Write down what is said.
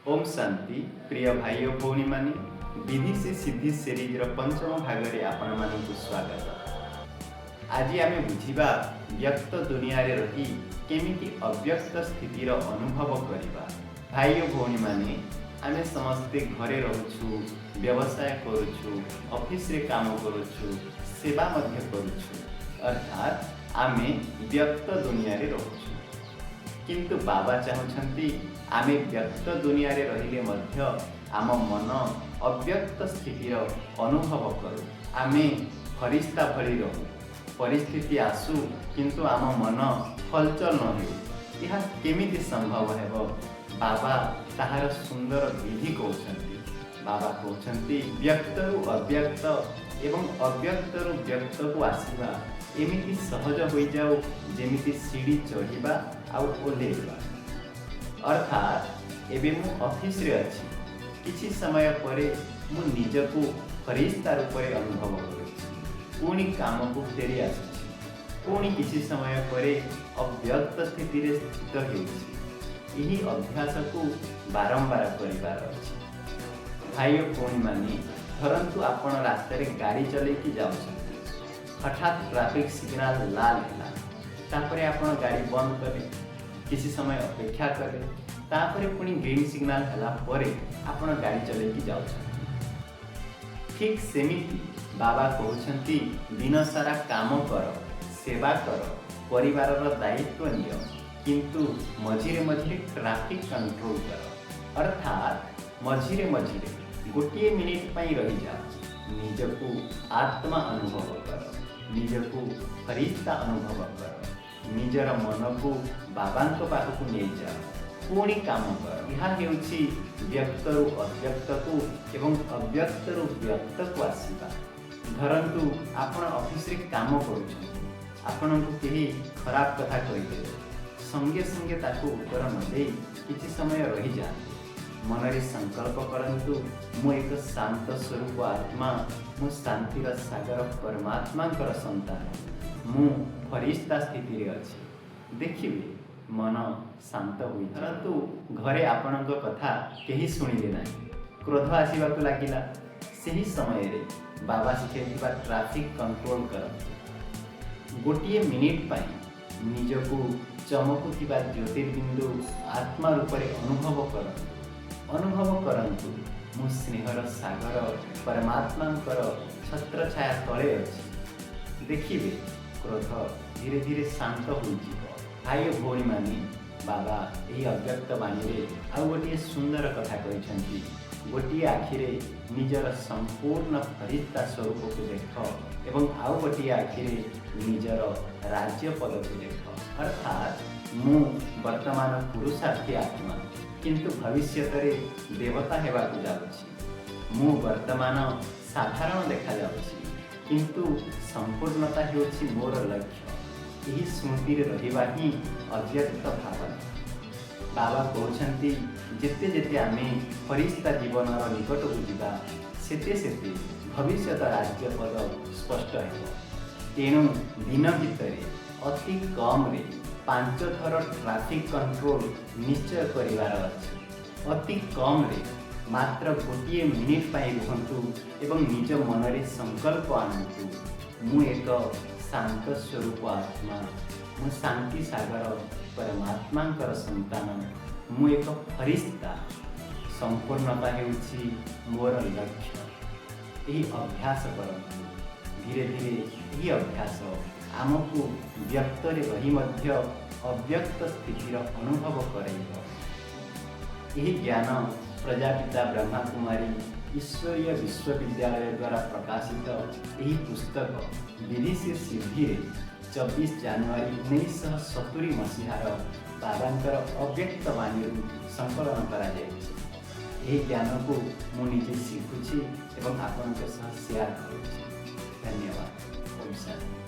ओम शांति प्रिय भाई और भौणी माने विधि से सिद्धि सीरीज पंचम भाग में आपण मानक स्वागत। आज आम बुझा व्यक्त दुनिया रे रही केमिति अव्यक्त स्थितिर अनुभव करवा। भाई और भौणी माने आमे समस्ते घरे रहूँ, व्यवसाय करुछु, ऑफिस रे काम करुछु, सेवा मध्य करुछु, अर्थात आमे व्यक्त दुनिया रे रहूँ। किंतु बाबा चाहूँगी आमे व्यक्त दुनिया रे रहिले मध्य आम मन अव्यक्त स्थितिर अनुभव करूँ। आमे फरिश्ता भली रहू, परिस्थिति आसू किंतु आम मन हलचल न हो। यह केमिति संभव है? बाबा ताहार सुंदर विधि कहते। बाबा कहते व्यक्त रु अव्यक्त एवं अव्यक्त रु व्यक्त को आसवा एमिति सहज हो जाओ जेमिति सीढ़ी चढ़ा आउ ओह्लैवा। अर्थात एबे मु ऑफिस रे अछि, किछि समय परे मु निजको फरिश्ता रूप में अनुभव करुछि, पुणी काम को फेरी आसुछि, पुणी किछि समय परे अव्यक्त स्थिति रे स्थित हेउछि। यही अभ्यास को बारंबार करिवार अछि। भाई और भौणी माने धरंतु आपण रास्ता रे गाड़ी चलेकी जाउछन्ति, हठात ट्रैफिक सिग्नल लाल हैला, तापरे आपण गाड़ी बंद करे, किसी समय अपेक्षा करे, तापरे पुणी ग्रीन सिग्नल हैला परे आपण गाड़ी चलेकी जाउछन्ति। ठीक सेमिति बाबा कहउछन्ति दिन सारा काम कर, सेवा कर, परिवार दायित्व नियो, किंतु मझिरे मझिरे ट्रैफिक कंट्रोल कर। अर्थात मझिरे मझिरे गोटे मिनिट पाई रही जा, निजको आत्मा अनुभव कर, निजको फरिश्ता अनुभव कर, निजर मन को बाबांक पाखक नहीं जा, पुणी काम कर। यह हेउछि व्यक्त रु अव्यक्त को एवं अव्यक्त रु व्यक्त को आसीबा। धरंतु आपण ऑफिस रे काम करूछन्ति, आपनको केही खराब कथा कहिदेले, संगे संगे ताको उत्तर न देई किछि समय रही जा। मनरे संकल्प करंतु मु एक शांत स्वरूप आत्मा, मु शांतिर सागर परमात्मांकर संतान, मु फरिश्ता स्थिति रे अछि। देखिबे मन शांत होई। परंतु घरे आपणक कथा केही सुनिले नाही, क्रोध आसीबाकु लागिला। सेही समय रे बाबा शिखेथिबा ट्रैफिक कंट्रोल कर, गोटे मिनिट पाई निजको चमकुथिबा ज्योतिर्बिंदु आत्मा रूप में अनुभव करंतु। अनुभव करंतु मु स्नेहर सागर परमात्मांकर छत्र छाया तले अछि। देखिबे क्रोध धीरे धीरे शांत हो जीव। भाई और भौणी माने बाबा यही अव्यक्त बाणी रे आउ गोटे सुंदर कथा कहिछन्ति। गोटे आखिरे निजर संपूर्ण फरिश्ता स्वरूप को देख एवं आउ गोटे आखिरे निजर राज्य पद को देख। अर्थात मु वर्तमान पुरुषार्थी आत्मा, किंतु भविष्य रे देवता हेबाकु जाउछि। मु वर्तमान साधारण देखा जाउछि, किंतु संपूर्णता हेउछि मोर लक्ष्य। यही स्मृति रहिबा ही अव्यक्त भावना। बाबा कहते जेते जेते आमे फरिश्ता जीवन निकट को जीवा, सेते सेते भविष्य राज्य पद स्पष्ट है। तेणु दिन भितर अति कम रे 5 थर ट्रैफिक कंट्रोल निश्चय करिवार अछि। अति कम रे मात्र गोटे मिनिट पाई रुहंतु एवं निज मन रे संकल्प आनंतु, मु एक शांत स्वरूप आत्मा, मु शांति सागर परमात्मांकर संतान, मु एक फरिश्ता। संपूर्णता हेउछि मोर लक्ष्य। यही अभ्यास करंतु। धीरे धीरे यही अभ्यास आमको व्यक्त रे रही मध्य अव्यक्त स्थितिर अनुभव करैब। यही ज्ञान प्रजापिता ब्रह्मा कुमारी ईश्वरीय विश्वविद्यालय द्वारा प्रकाशित यही पुस्तक विधि से सिद्धि 24 जनवरी 1970 मसीहार बाबांकर अव्यक्त वाणी संकलन करा जायछि। यही ज्ञान को मु निजे शिखुछि एवं आपनक सह शेयर करुछि। धन्यवाद। ओम शांति।